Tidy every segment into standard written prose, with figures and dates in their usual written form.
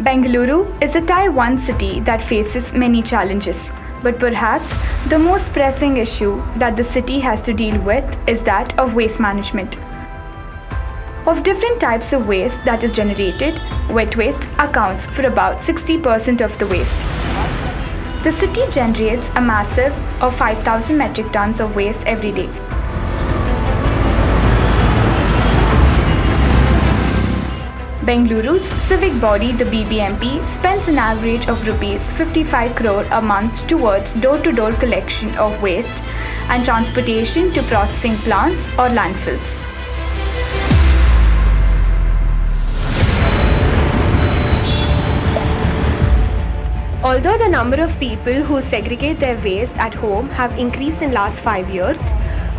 Bengaluru is a Tier 1 city that faces many challenges, but perhaps the most pressing issue that the city has to deal with is that of waste management. Of different types of waste that is generated, wet waste accounts for about 60% of the waste. The city generates a massive of 5,000 metric tons of waste every day. Bengaluru's civic body, the BBMP, spends an average of Rs 55 crore a month towards door-to-door collection of waste and transportation to processing plants or landfills. Although the number of people who segregate their waste at home have increased in last 5 years,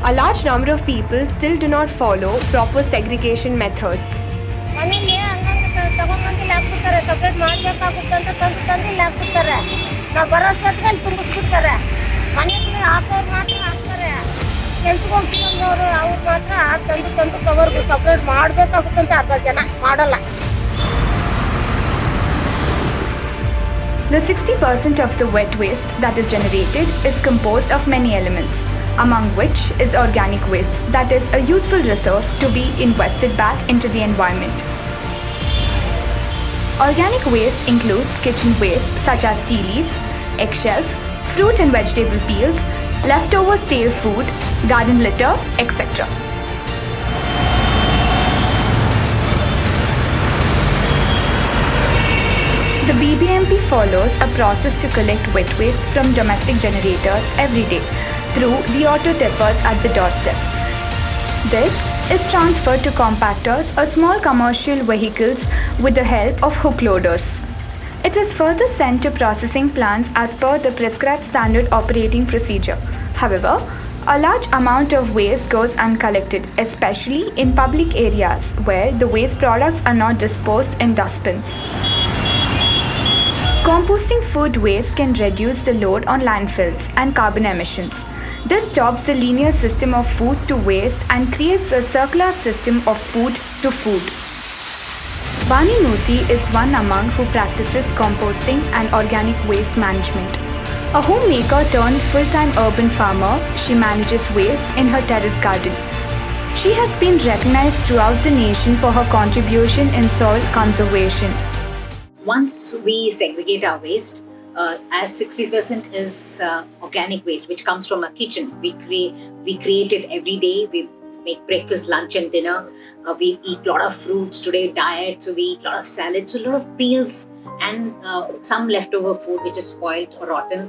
a large number of people still do not follow proper segregation methods. ಮನೆಯಲ್ಲಿ ಹಂಗಂಗೆ ತಗೊಂಡ್ಬಂದು ಹಾಕ್ಬಿಡ್ತಾರೆ, separate ಮಾಡಬೇಕಾಗುತ್ತೆ ಅಂತ ತಂದು ಹಾಕ್ಬಿಡ್ತಾರೆ. ನಾವು ಬರೋಷ್ಟೊತ್ತಿಗೆ ಅಲ್ಲಿ ತುಂಬಿಸ್ಬಿಡ್ತಾರೆ. ಮನೆಯಲ್ಲಿ ಹಾಕೋರು ಮಾತ್ರ ಹಾಕ್ತಾರೆ. ಕೆಲ್ಸಕ್ಕೆ ಹೋಗ್ತಿದ್ದವರು ಅವ್ರು ಮಾತ್ರ ತಂದು ಕವರ್ಗೆ ಸಪ್ರೇಟ್ ಮಾಡಬೇಕಾಗುತ್ತೆ ಅಂತ ಅರ್ಧ ಜನ ಮಾಡಲ್ಲ. The 60% of the wet waste that is generated is composed of many elements, among which is organic waste, that is a useful resource to be invested back into the environment. Organic waste includes kitchen waste such as tea leaves, eggshells, fruit and vegetable peels, leftover stale food, garden litter, etc. The BBMP follows a process to collect wet waste from domestic generators every day through the auto tippers at the doorstep. This is transferred to compactors or small commercial vehicles with the help of hook loaders. It is further sent to processing plants as per the prescribed standard operating procedure. However, a large amount of waste goes uncollected, especially in public areas where the waste products are not disposed in dustbins. Composting food waste can reduce the load on landfills and carbon emissions. This stops the linear system of food to waste and creates a circular system of food to food. Vani Murthy is one among who practices composting and organic waste management. A homemaker turned full-time urban farmer, she manages waste in her terrace garden. She has been recognized throughout the nation for her contribution in soil conservation. Once we segregate our waste, as 60% is organic waste, which comes from our kitchen. We create it every day. We make breakfast, lunch and dinner. We eat a lot of fruits today, diet, so we eat a lot of salads. So a lot of peels and some leftover food which is spoiled or rotten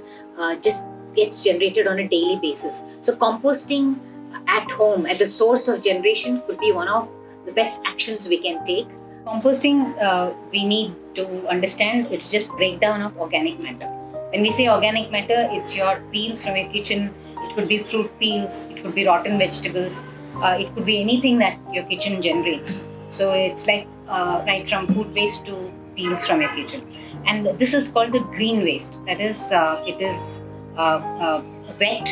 just gets generated on a daily basis. So composting at home, at the source of generation, could be one of the best actions we can take. Composting, we need to understand, it's just breakdown of organic matter. When we say organic matter, it's your peels from your kitchen. It could be fruit peels, it could be rotten vegetables, it could be anything that your kitchen generates. So it's like right from food waste to peels from your kitchen. And this is called the green waste. That is, it is wet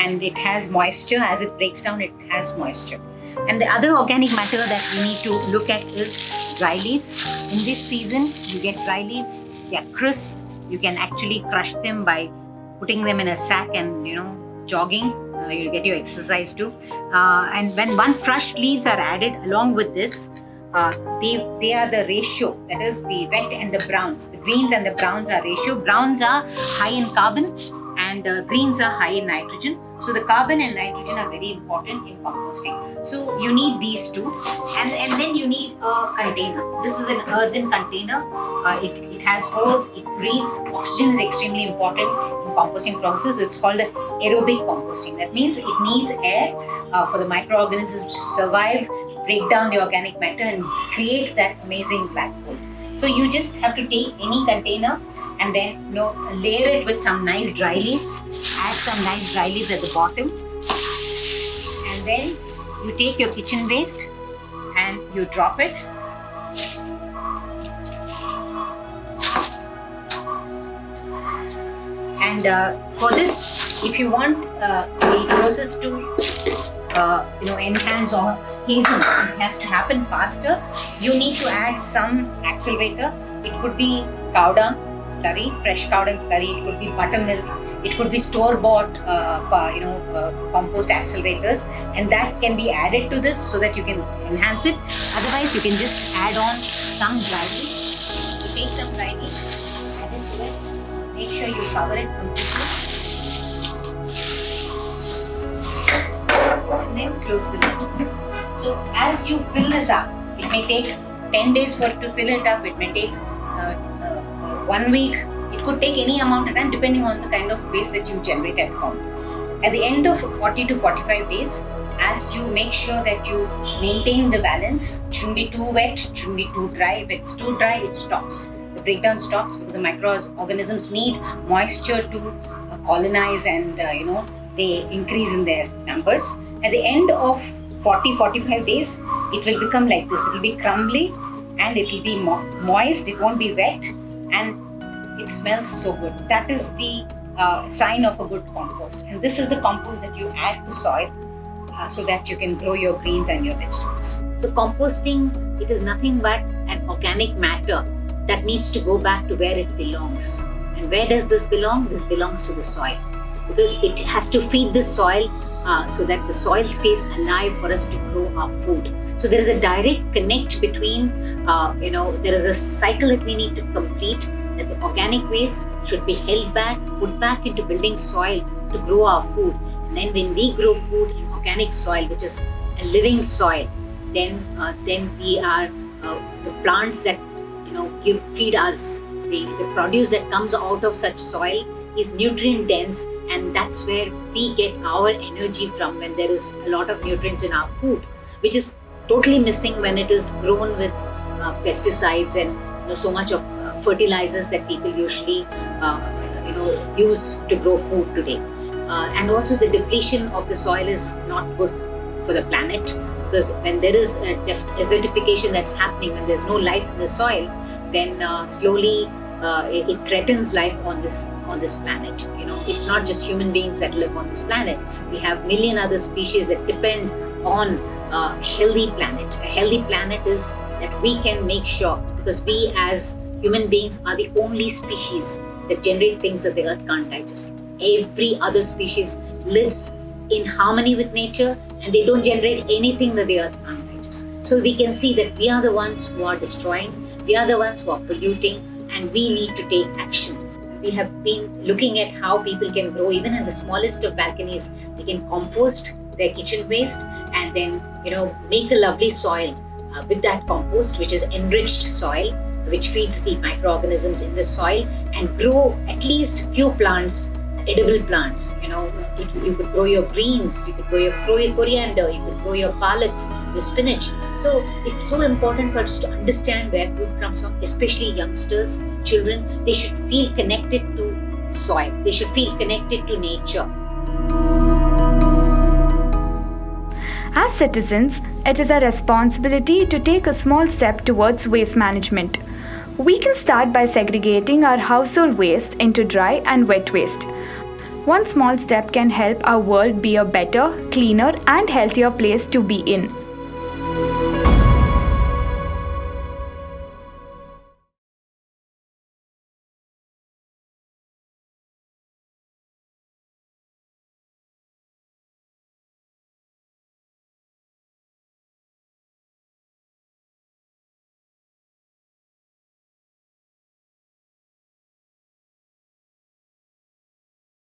and it has moisture. As it breaks down, it has moisture. And the other organic matter that we need to look at is dry leaves. In this season, you get dry leaves, they are crisp. You can actually crush them by putting them in a sack and, jogging. You'll get your exercise too. And when one crushed leaves are added along with this, they are the ratio. That is the wet and the browns. The greens and the browns are ratio. Browns are high in carbon and greens are high in nitrogen. So the carbon and nitrogen are very important in composting. So you need these two, and then you need a container. This is an earthen container. It has holes, it breathes. Oxygen is extremely important in composting process. It's called aerobic composting. That means it needs air for the microorganisms to survive, break down the organic matter and create that amazing black hole. So you just have to take any container and then layer it with some nice dry leaves. Add some nice dry leaves at the bottom, and then you take your kitchen waste and you drop it. And for this, if you want the process to enhance or hasten, it has to happen faster. You need to add some accelerator It could be cow dung slurry, fresh cow dung slurry. It could be buttermilk. It could be store-bought, compost accelerators, and that can be added to this so that you can enhance it. Otherwise, you can just add on some dry leaves. So take some dry leaves, add it to it. Make sure you cover it completely, and then close the lid. So as you fill this up, it may take 10 days for it to fill it up. It may take 1 week. It could take any amount of time depending on the kind of waste that you generate at home. At the end of 40 to 45 days, as you make sure that you maintain the balance, it shouldn't be too wet, it shouldn't be too dry. If it's too dry, it stops. The breakdown stops because the microorganisms need moisture to colonize and they increase in their numbers. At the end of 40-45 days, it will become like this. It will be crumbly and it will be moist, it won't be wet, and it smells so good. That is the sign of a good compost. And this is the compost that you add to soil so that you can grow your greens and your vegetables. So composting, it is nothing but an organic matter that needs to go back to where it belongs. And where does this belong? This belongs to the soil, because it has to feed the soil so that the soil stays alive for us to grow our food. So there is a direct connect between, there is a cycle that we need to complete, that the organic waste should be held back, put back into building soil to grow our food. And then when we grow food in organic soil, which is a living soil, then we are the plants that feed us. The produce that comes out of such soil is nutrient dense, and that's where we get our energy from when there is a lot of nutrients in our food, which is totally missing when it is grown with pesticides and so much of fertilizers that people usually use to grow food today. And also the depletion of the soil is not good for the planet, because when there is a desertification that's happening, when there's no life in the soil, then slowly it threatens life on this planet. It's not just human beings that live on this planet. We have million other species that depend on a healthy planet. A healthy planet is that we can make sure, because we as human beings are the only species that generate things that the earth can't digest. Every other species lives in harmony with nature, and they don't generate anything that the earth can't digest. So we can see that we are the ones who are destroying, we are the ones who are polluting, and we need to take action. We have been looking at how people can grow, even in the smallest of balconies. They can compost their kitchen waste and then make a lovely soil with that compost, which is enriched soil, which feeds the microorganisms in the soil, and grow at least few plants, edible plants. You could grow your greens, you could grow your coriander, you could grow your pallads, your spinach. So it's so important for us to understand where food comes from, especially youngsters, children. They should feel connected to soil. They should feel connected to nature. As citizens, it is our responsibility to take a small step towards waste management. We can start by segregating our household waste into dry and wet waste. One small step can help our world be a better, cleaner, and healthier place to be in.